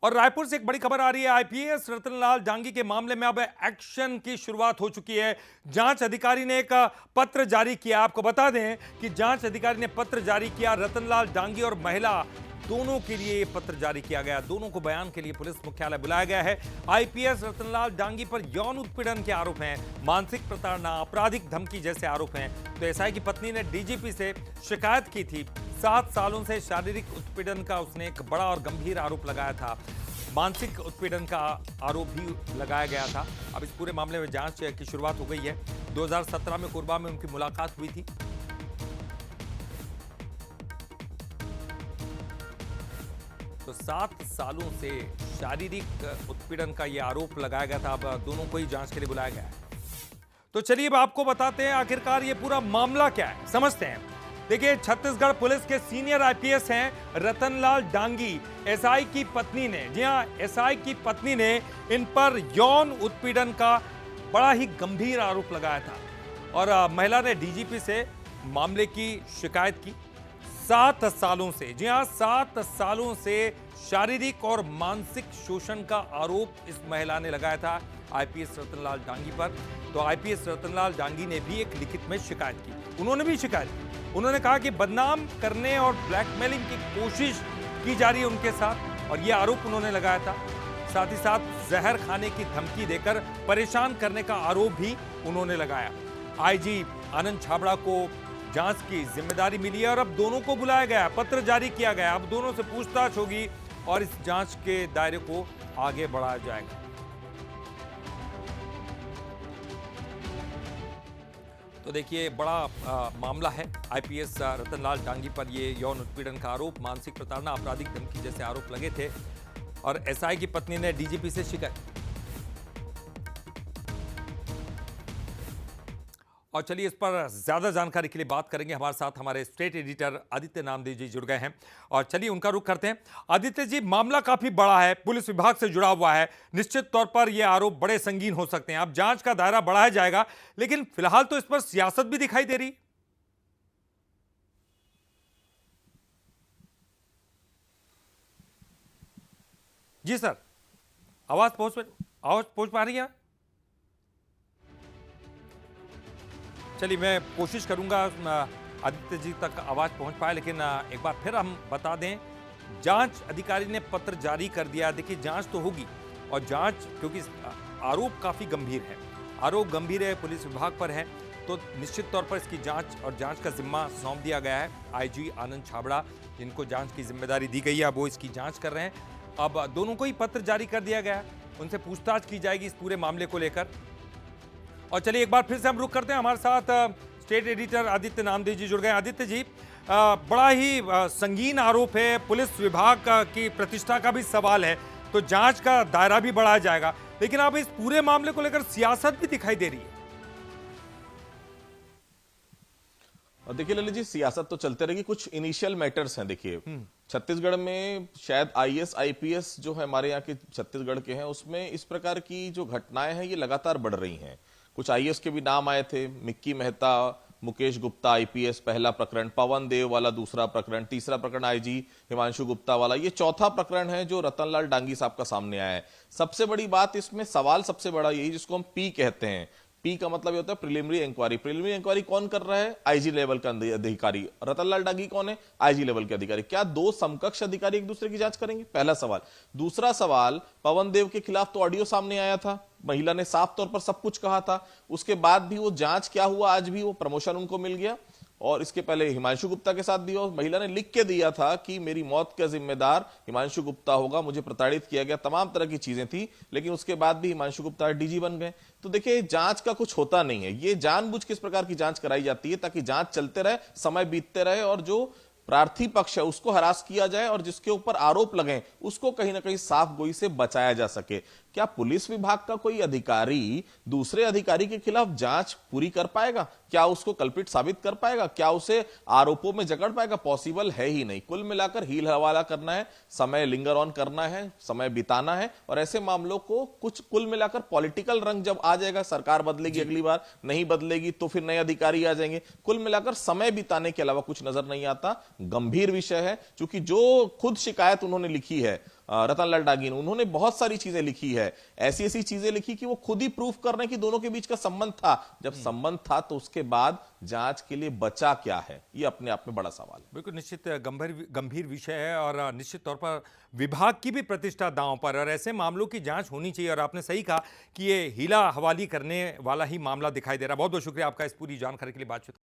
और रायपुर से एक बड़ी खबर आ रही है। आईपीएस रतनलाल डांगी के मामले में अब एक्शन की शुरुआत हो चुकी है। जांच अधिकारी ने एक पत्र जारी किया। आपको बता दें कि जांच अधिकारी ने पत्र जारी किया। रतनलाल डांगी और महिला दोनों के लिए पत्र जारी किया गया। दोनों को बयान के लिए पुलिस मुख्यालय बुलाया गया है। आईपीएस रतनलाल डांगी पर यौन उत्पीड़न के आरोप हैं, मानसिक प्रताड़ना, आपराधिक धमकी जैसे आरोप हैं। तो एसआई की पत्नी ने डीजीपी से शिकायत की थी। 7 सालों से शारीरिक उत्पीड़न का उसने एक बड़ा और गंभीर आरोप लगाया था। मानसिक उत्पीड़न का आरोप भी लगाया गया था। अब इस पूरे मामले में जांच की शुरुआत हो गई है। 2017 में कोरबा में उनकी मुलाकात हुई थी। तो 7 सालों से शारीरिक उत्पीड़न का यह आरोप लगाया गया था। अब दोनों को ही जांच के लिए बुलाया गया है। तो चलिए अब आपको बताते हैं आखिरकार ये पूरा मामला क्या है, समझते हैं। देखिए, छत्तीसगढ़ पुलिस के सीनियर आईपीएस हैं रतनलाल डांगी। एसआई की पत्नी ने, जी हां, एसआई की पत्नी ने इन पर यौन उत्पीड़न का बड़ा ही गंभीर आरोप लगाया था और महिला ने डीजीपी से मामले की शिकायत की। 7 सालों से, जी हां, 7 सालों से शारीरिक और मानसिक शोषण का आरोप इस महिला ने लगाया था आईपीएस रतनलाल डांगी पर। तो आईपीएस रतनलाल डांगी ने भी एक लिखित में शिकायत की। उन्होंने भी शिकायत की। उन्होंने कहा कि बदनाम करने और ब्लैकमेलिंग की कोशिश की जा रही है उनके साथ, और यह आरोप उन्होंने लगाया था। साथ ही साथ जहर खाने की धमकी देकर परेशान करने का आरोप भी उन्होंने लगाया। आईजी आनंद छाबड़ा को जांच की जिम्मेदारी मिली है और अब दोनों को बुलाया गया, पत्र जारी किया गया। अब दोनों से पूछताछ होगी और इस जांच के दायरे को आगे बढ़ाया जाएगा। तो देखिए, बड़ा मामला है। आईपीएस रतनलाल डांगी पर ये यौन उत्पीड़न का आरोप, मानसिक प्रताड़ना, आपराधिक धमकी जैसे आरोप लगे थे और एसआई की पत्नी ने डीजीपी से शिकायत। और चलिए, इस पर ज्यादा जानकारी के लिए बात करेंगे। हमारे साथ हमारे स्टेट एडिटर आदित्य नामदेव जी जुड़ गए हैं और चलिए उनका रुख करते हैं। आदित्य जी, मामला काफी बड़ा है, पुलिस विभाग से जुड़ा हुआ है। निश्चित तौर पर यह आरोप बड़े संगीन हो सकते हैं। अब जांच का दायरा बढ़ाया जाएगा, लेकिन फिलहाल तो इस पर सियासत भी दिखाई दे रही। जी सर, आवाज पहुंच पा रही है? चलिए, मैं कोशिश करूंगा आदित्य जी तक आवाज पहुंच पाए, लेकिन एक बार फिर हम बता दें, जांच अधिकारी ने पत्र जारी कर दिया। देखिए, जांच तो होगी और जांच, क्योंकि आरोप काफी गंभीर है, आरोप गंभीर है, पुलिस विभाग पर है, तो निश्चित तौर पर इसकी जांच और जांच का जिम्मा सौंप दिया गया है आईजी आनंद छाबड़ा, जिनको जांच की जिम्मेदारी दी गई है। अब वो इसकी जांच कर रहे हैं। अब दोनों को ही पत्र जारी कर दिया गया है, उनसे पूछताछ की जाएगी इस पूरे मामले को लेकर। और चलिए एक बार फिर से हम रुक करते हैं। हमारे साथ स्टेट एडिटर आदित्य नामदेव जी जुड़ गए। आदित्य जी, बड़ा ही संगीन आरोप है, पुलिस विभाग की प्रतिष्ठा का भी सवाल है, तो जांच का दायरा भी बढ़ाया जाएगा, लेकिन अब इस पूरे मामले को लेकर सियासत भी दिखाई दे रही है। देखिए ललित जी, सियासत तो चलते रहेगी। कुछ इनिशियल मैटर्स हैं। देखिए, छत्तीसगढ़ में शायद आईएएस आईपीएस जो है हमारे यहाँ के छत्तीसगढ़ के हैं, उसमें इस प्रकार की जो घटनाएं हैं ये लगातार बढ़ रही हैं। कुछ आईएएस के भी नाम आए थे, मिक्की मेहता, मुकेश गुप्ता आईपीएस पहला प्रकरण, पवन देव वाला दूसरा प्रकरण, तीसरा प्रकरण आईजी हिमांशु गुप्ता वाला, ये चौथा प्रकरण है जो रतनलाल डांगी साहब का सामने आया है। सबसे बड़ी बात इसमें, सवाल सबसे बड़ा यही, जिसको हम पी कहते हैं। पी का मतलब ये होता है प्रिलिमिनरी इंक्वायरी। प्रिलिमिनरी इंक्वायरी कौन कर रहा है? आईजी लेवल का अधिकारी। रतनलाल डांगी कौन है? आईजी लेवल के अधिकारी। क्या दो समकक्ष अधिकारी एक दूसरे की जांच करेंगे? पहला सवाल। दूसरा सवाल, पवन देव के खिलाफ तो ऑडियो सामने आया था, महिला ने साफ तौर पर सब कुछ कहा था, उसके बाद भी वो जांच क्या हुआ? आज भी वो प्रमोशन उनको मिल गया। और इसके पहले हिमांशु गुप्ता के साथ भी महिला ने लिख के दिया था कि मेरी मौत का जिम्मेदार हिमांशु गुप्ता होगा, मुझे प्रताड़ित किया गया, तमाम तरह की चीजें थी, लेकिन उसके बाद भी हिमांशु गुप्ता डीजी बन गए। तो देखिए, जांच का कुछ होता नहीं है। ये जानबूझ किस प्रकार की जांच कराई जाती है ताकि जांच चलते रहे, समय बीतते रहे और जो प्रार्थी पक्ष है उसको हरास किया जाए और जिसके ऊपर आरोप लगे उसको कहीं ना कहीं साफ गोई से बचाया जा सके। क्या पुलिस विभाग का कोई अधिकारी दूसरे अधिकारी के खिलाफ जांच पूरी कर पाएगा? क्या उसको कल्प्रिट साबित कर पाएगा? क्या उसे आरोपों में जकड़ पाएगा? पॉसिबल है ही नहीं। कुल मिलाकर हील हवाला करना है, समय लिंगर ऑन करना है, समय बिताना है, और ऐसे मामलों को कुछ कुल मिलाकर पॉलिटिकल रंग जब आ जाएगा, सरकार बदलेगी, अगली बार नहीं बदलेगी तो फिर नए अधिकारी आ जाएंगे, कुल मिलाकर समय बिताने के अलावा कुछ नजर नहीं आता। गंभीर विषय है, क्योंकि जो खुद शिकायत उन्होंने लिखी है रतनलाल डागी ने, उन्होंने बहुत सारी चीजें लिखी है, ऐसी ऐसी चीजें लिखी कि वो खुद ही प्रूफ कर रहे हैं कि दोनों के बीच का संबंध था। जब संबंध था तो उसके बाद जांच के लिए बचा क्या है, ये अपने आप में बड़ा सवाल है। बिल्कुल निश्चित गंभीर विषय है और निश्चित तौर पर विभाग की भी प्रतिष्ठा दांव पर, और ऐसे मामलों की जांच होनी चाहिए। और आपने सही कहा कि ये हीला हवाली करने वाला ही मामला दिखाई दे रहा है। बहुत बहुत शुक्रिया आपका इस पूरी जानकारी के लिए बातचीत